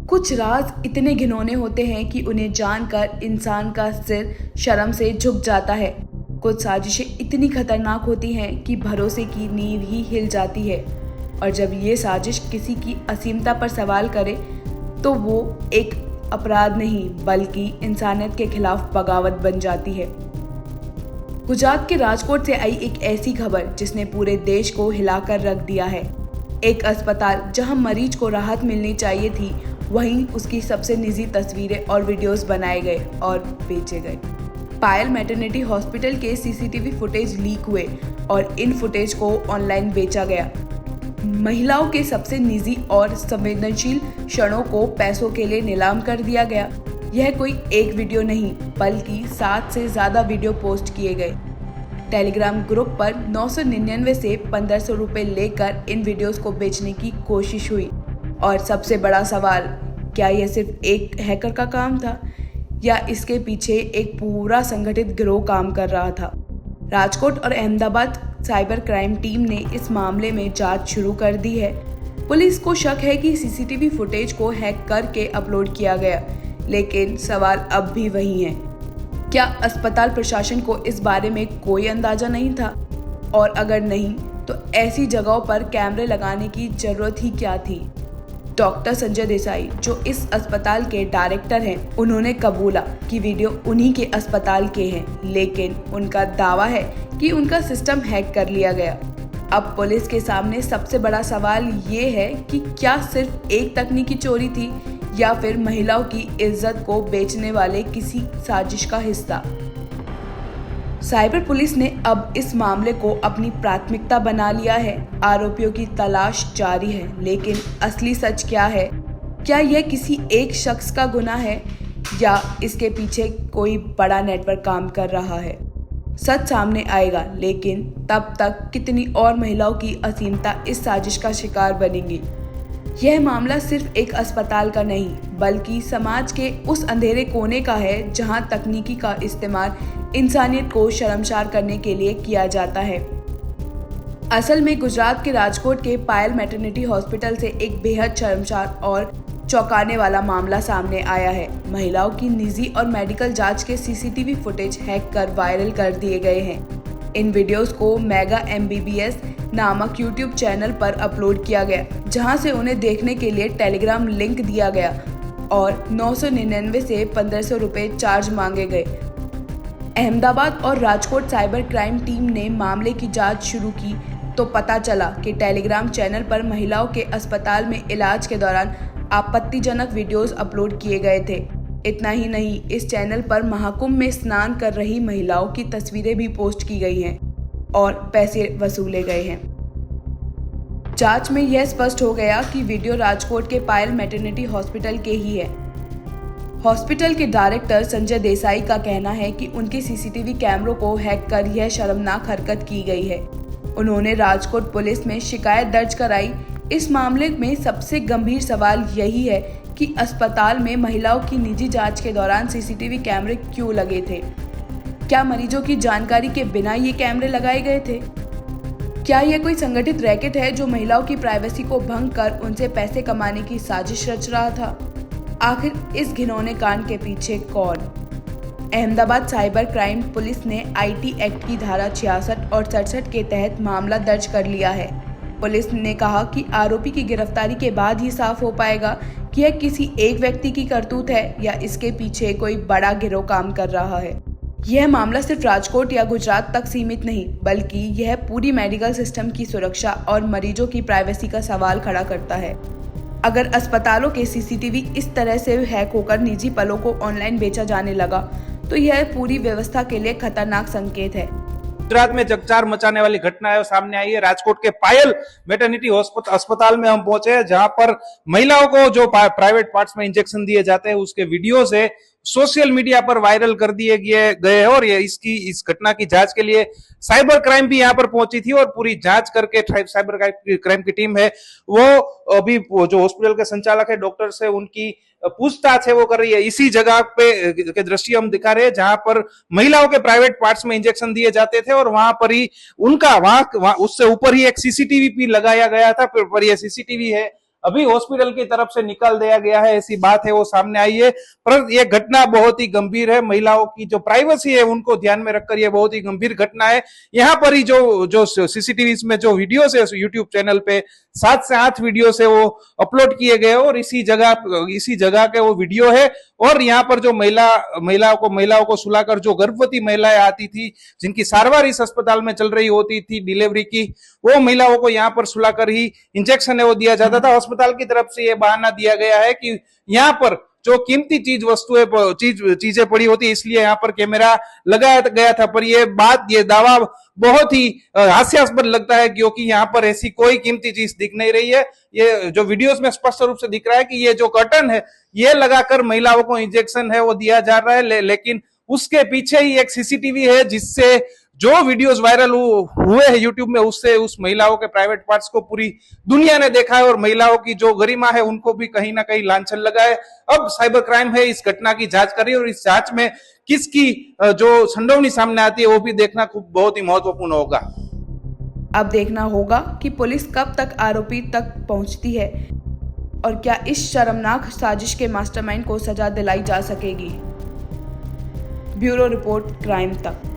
कुछ राज इतने घिनौने होते हैं कि उन्हें जानकर इंसान का सिर शर्म से झुक जाता है। कुछ साजिशें इतनी खतरनाक होती हैं कि भरोसे की नींव ही हिल जाती है, और जब ये साजिश किसी की असीमता पर सवाल करे तो वो एक अपराध नहीं बल्कि इंसानियत के खिलाफ बगावत बन जाती है। गुजरात के राजकोट से आई एक ऐसी खबर जिसने पूरे देश को हिलाकर रख दिया है। एक अस्पताल जहां मरीज को राहत मिलनी चाहिए थी, वहीं उसकी सबसे निजी तस्वीरें और वीडियोस बनाए गए और बेचे गए। पायल मैटरनिटी हॉस्पिटल के सीसीटीवी फुटेज लीक हुए और इन फुटेज को ऑनलाइन बेचा गया। महिलाओं के सबसे निजी और संवेदनशील क्षणों को पैसों के लिए नीलाम कर दिया गया। यह कोई एक वीडियो नहीं बल्कि 7 से ज्यादा वीडियो पोस्ट किए गए। टेलीग्राम ग्रुप पर 999 से 1500 रुपए लेकर इन वीडियोस को बेचने की कोशिश हुई। और सबसे बड़ा सवाल, क्या यह सिर्फ एक हैकर का काम था या इसके पीछे एक पूरा संगठित गिरोह काम कर रहा था? राजकोट और अहमदाबाद साइबर क्राइम टीम ने इस मामले में जांच शुरू कर दी है। पुलिस को शक है कि सीसीटीवी फुटेज को हैक करके अपलोड किया गया, लेकिन सवाल अब भी वही है, क्या अस्पताल प्रशासन को इस बारे में कोई अंदाजा नहीं था? और अगर नहीं तो ऐसी जगहों पर कैमरे लगाने की जरूरत ही क्या थी? डॉक्टर संजय देसाई, जो इस अस्पताल के डायरेक्टर हैं, उन्होंने कबूला कि वीडियो उन्हीं के अस्पताल के हैं, लेकिन उनका दावा है कि उनका सिस्टम हैक कर लिया गया। अब पुलिस के सामने सबसे बड़ा सवाल ये है कि क्या सिर्फ एक तकनीकी चोरी थी या फिर महिलाओं की इज्जत को बेचने वाले किसी साजिश का हिस्सा? साइबर पुलिस ने अब इस मामले को अपनी प्राथमिकता बना लिया है। आरोपियों की तलाश जारी है, लेकिन असली सच क्या है? क्या यह किसी एक शख्स का गुनाह है या इसके पीछे कोई बड़ा नेटवर्क काम कर रहा है? सच सामने आएगा, लेकिन तब तक कितनी और महिलाओं की असीमता इस साजिश का शिकार बनेंगी। यह मामला सिर्फ एक अस्पताल का नहीं बल्कि समाज के उस अंधेरे कोने का है जहां तकनीकी का इस्तेमाल इंसानियत को शर्मसार करने के लिए किया जाता है। असल में गुजरात के राजकोट के पायल मैटरनिटी हॉस्पिटल से एक बेहद शर्मसार और चौंकाने वाला मामला सामने आया है। महिलाओं की निजी और मेडिकल जांच के सीसीटीवी फुटेज हैक कर वायरल कर दिए गए हैं। इन वीडियोस को मेगा MBBS नामक YouTube चैनल पर अपलोड किया गया, जहां से उन्हें देखने के लिए टेलीग्राम लिंक दिया गया और 999 से 1500 रुपए चार्ज मांगे गए। अहमदाबाद और राजकोट साइबर क्राइम टीम ने मामले की जांच शुरू की तो पता चला कि टेलीग्राम चैनल पर महिलाओं के अस्पताल में इलाज के दौरान आपत्तिजनक वीडियोस अपलोड किए गए थे। इतना ही नहीं, इस चैनल पर महाकुंभ में स्नान कर रही महिलाओं की तस्वीरें भी पोस्ट की गई हैं और पैसे वसूले गए हैं। जांच में यह स्पष्ट हो गया कि वीडियो राजकोट के पायल मैटरनिटी हॉस्पिटल के ही है। हॉस्पिटल के डायरेक्टर संजय देसाई का कहना है कि उनके सीसीटीवी कैमरों को हैक कर यह शर्मनाक हरकत की गई है। उन्होंने राजकोट पुलिस में शिकायत दर्ज कराई। इस मामले में सबसे गंभीर सवाल यही है कि अस्पताल में महिलाओं की निजी जांच के दौरान सीसीटीवी कैमरे क्यों लगे थे? क्या मरीजों की जानकारी के बिना ये कैमरे लगाए गए थे? क्या यह कोई संगठित रैकेट है जो महिलाओं की प्राइवेसी को भंग कर उनसे पैसे कमाने की साजिश रच रहा था? आखिर इस घिनौने कांड के पीछे कौन? अहमदाबाद साइबर क्राइम पुलिस ने IT एक्ट की धारा 66 और 67 के तहत मामला दर्ज कर लिया है। पुलिस ने कहा कि आरोपी की गिरफ्तारी के बाद ही साफ हो पाएगा कि यह किसी एक व्यक्ति की करतूत है या इसके पीछे कोई बड़ा गिरोह काम कर रहा है। यह मामला सिर्फ राजकोट या गुजरात तक सीमित नहीं बल्कि यह पूरी मेडिकल सिस्टम की सुरक्षा और मरीजों की प्राइवेसी का सवाल खड़ा करता है। अगर अस्पतालों के सीसीटीवी इस तरह से हैक होकर निजी पलों को ऑनलाइन बेचा जाने लगा तो यह पूरी व्यवस्था के लिए खतरनाक संकेत है। गुजरात में जगचार मचाने वाली घटना सामने आई है। राजकोट के पायल मैटरनिटी अस्पताल में हम पहुंचे हैं, जहां पर महिलाओं को जो प्राइवेट पार्ट्स में इंजेक्शन दिए जाते हैं उसके वीडियो से सोशल मीडिया पर वायरल कर दिए गए हैं। और ये इस घटना की जांच के लिए साइबर क्राइम भी यहाँ पर पहुंची थी और पूरी जांच करके साइबर क्राइम की टीम है वो अभी जो हॉस्पिटल के संचालक है, डॉक्टर से उनकी पूछताछ है वो कर रही है। इसी जगह पे के दृश्य हम दिखा रहे हैं जहां पर महिलाओं के प्राइवेट पार्ट्स में इंजेक्शन दिए जाते थे और वहां पर ही उनका वहां उससे ऊपर ही एक सीसीटीवी भी लगाया गया था। पर ये सीसीटीवी है अभी हॉस्पिटल की तरफ से निकाल दिया गया है, ऐसी बात है वो सामने आई है। पर यह घटना बहुत ही गंभीर है, महिलाओं की जो प्राइवेसी है उनको ध्यान में रखकर यह बहुत ही गंभीर घटना है। यहाँ पर ही जो सीसीटीवी में जो वीडियोस है यूट्यूब चैनल पे 7 से 8 वीडियो है वो अपलोड किए गए और इसी जगह के वो वीडियो है। और यहाँ पर जो महिलाओं को सुलाकर जो गर्भवती महिलाएं आती थी, जिनकी सारवार इस अस्पताल में चल रही होती थी डिलीवरी की, वो महिलाओं को यहाँ पर सुलाकर ही इंजेक्शन है वो दिया जाता था। अस्पताल की तरफ से ये बहाना दिया गया है कि यहाँ पर जो कीमती चीजें पड़ी होती है, इसलिए यहाँ पर कैमरा लगाया गया था। पर ये दावा बहुत ही हास्यास्पद लगता है, क्योंकि यहाँ पर ऐसी कोई कीमती चीज दिख नहीं रही है। ये जो वीडियोस में स्पष्ट रूप से दिख रहा है कि ये जो कर्टन है ये लगाकर महिलाओं को इंजेक्शन है वो दिया जा रहा है, लेकिन उसके पीछे ही एक सीसीटीवी है जिससे जो वीडियोस वायरल हुए हैं यूट्यूब में, उससे उस महिलाओं के प्राइवेट पार्ट्स को पूरी दुनिया ने देखा है और महिलाओं की जो गरिमा है उनको भी कहीं ना कहीं लांछन लगा है। अब साइबर क्राइम है इस घटना की जांच कर रही है और इस जांच में किसकी जो संडोवनी सामने आती है वो भी देखना बहुत ही महत्वपूर्ण होगा। अब देखना होगा कि पुलिस कब तक आरोपी तक पहुंचती है और क्या इस शर्मनाक साजिश के मास्टरमाइंड को सजा दिलाई जा सकेगी। ब्यूरो रिपोर्ट, क्राइम तक।